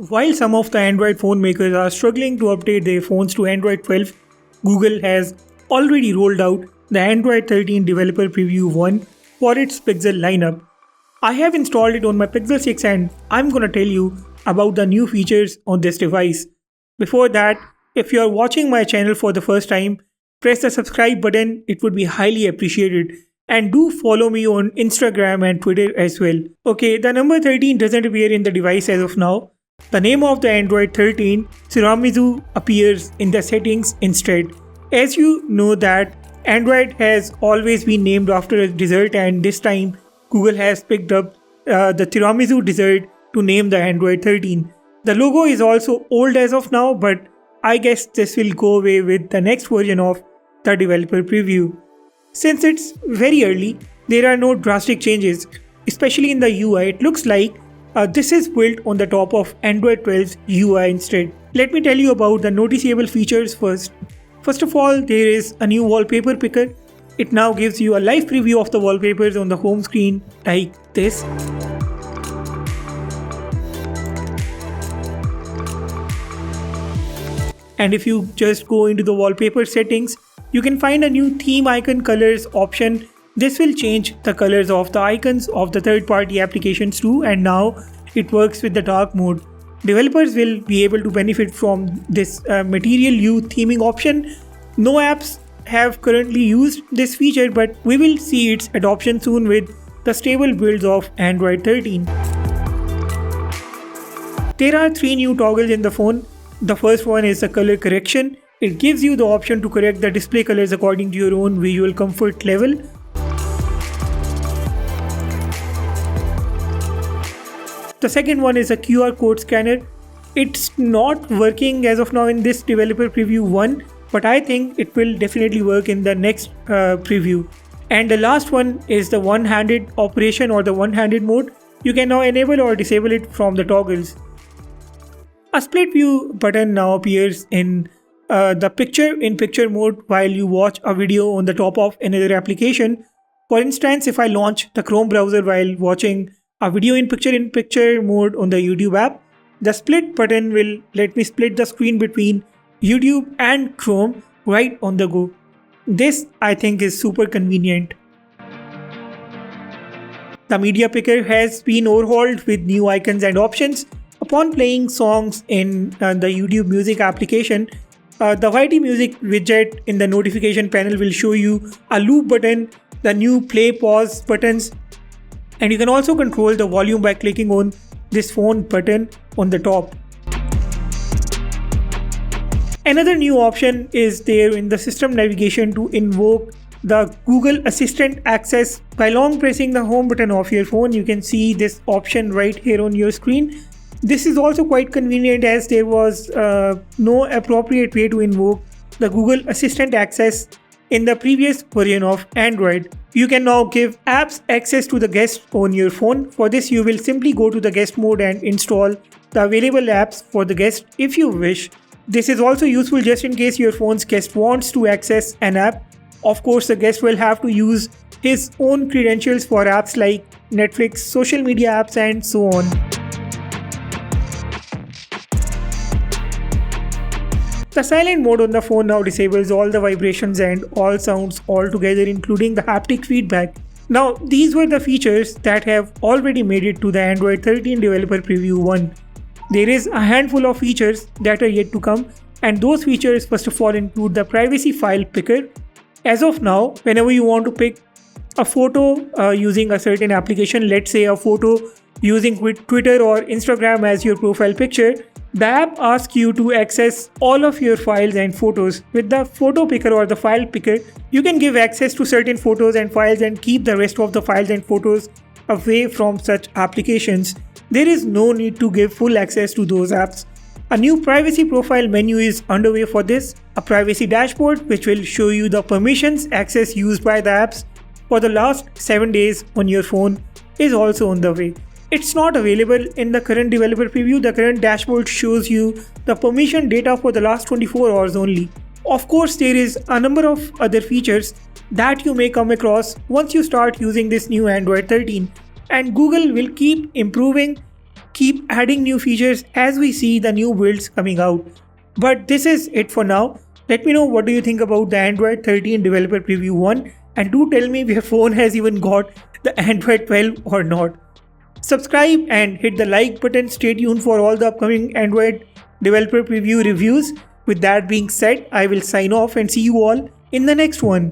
While some of the Android phone makers are struggling to update their phones to Android 12, Google has already rolled out the Android 13 Developer Preview 1 for its Pixel lineup. I have installed it on my Pixel 6 and I'm gonna tell you about the new features on this device. Before that, if you are watching my channel for the first time, press the subscribe button, it would be highly appreciated. And do follow me on Instagram and Twitter as well. Okay, the number 13 doesn't appear in the device as of now. The name of the Android 13, Tiramisu, appears in the settings instead. As you know that Android has always been named after a dessert, and this time Google has picked up the Tiramisu dessert to name the Android 13. The logo is also old as of now, but I guess this will go away with the next version of the developer preview. Since it's very early, there are no drastic changes, especially in the UI. It looks like this is built on the top of Android 12's UI instead. Let me tell you about the noticeable features first. First of all, there is a new Wallpaper Picker. It now gives you a live preview of the wallpapers on the home screen like this. And if you just go into the wallpaper settings, you can find a new theme icon colors option. This will change the colors of the icons of the third-party applications too, and now it works with the dark mode. Developers will be able to benefit from this Material You theming option. No apps have currently used this feature, but we will see its adoption soon with the stable builds of Android 13. There are 3 new toggles in the phone. The first one is the color correction. It gives you the option to correct the display colors according to your own visual comfort level. The second one is a QR code scanner. It's not working as of now in this developer preview 1, but I think it will definitely work in the next preview. And the last one is the one-handed operation or the one-handed mode. You can now enable or disable it from the toggles. A split view button now appears in the picture-in-picture mode while you watch a video on the top of another application. For instance, if I launch the Chrome browser while watching a video in picture-in-picture mode on the YouTube app, the split button will let me split the screen between YouTube and Chrome right on the go. This, I think, is super convenient. The media picker has been overhauled with new icons and options. Upon playing songs in the YouTube Music application, the YT Music widget in the notification panel will show you a loop button, the new play pause buttons, and you can also control the volume by clicking on this phone button on the top. Another new option is there in the system navigation to invoke the Google Assistant access. By long pressing the home button of your phone, you can see this option right here on your screen. This is also quite convenient as there was no appropriate way to invoke the Google Assistant access in the previous version of Android. You can now give apps access to the guest on your phone. For this, you will simply go to the guest mode and install the available apps for the guest if you wish. This is also useful just in case your phone's guest wants to access an app. Of course, the guest will have to use his own credentials for apps like Netflix, social media apps, and so on. The silent mode on the phone now disables all the vibrations and all sounds altogether, including the haptic feedback. Now, these were the features that have already made it to the Android 13 Developer Preview 1. There is a handful of features that are yet to come, and those features first of all include the Privacy File Picker. As of now, whenever you want to pick a photo using a certain application, let's say a photo using Twitter or Instagram as your profile picture, the app asks you to access all of your files and photos. With the photo picker or the file picker, you can give access to certain photos and files and keep the rest of the files and photos away from such applications. There is no need to give full access to those apps. A new privacy profile menu is underway for this. A privacy dashboard which will show you the permissions access used by the apps for the last 7 days on your phone is also on the way. It's not available in the current developer preview. The current dashboard shows you the permission data for the last 24 hours only. Of course, there is a number of other features that you may come across once you start using this new Android 13, and Google will keep improving keep adding new features as we see the new builds coming out. But this is it for now. Let me know what do you think about the Android 13 developer preview 1, and do tell me if your phone has even got the Android 12 or not. Subscribe and hit the like button. Stay tuned for all the upcoming Android developer preview reviews. With that being said, I will sign off and see you all in the next one.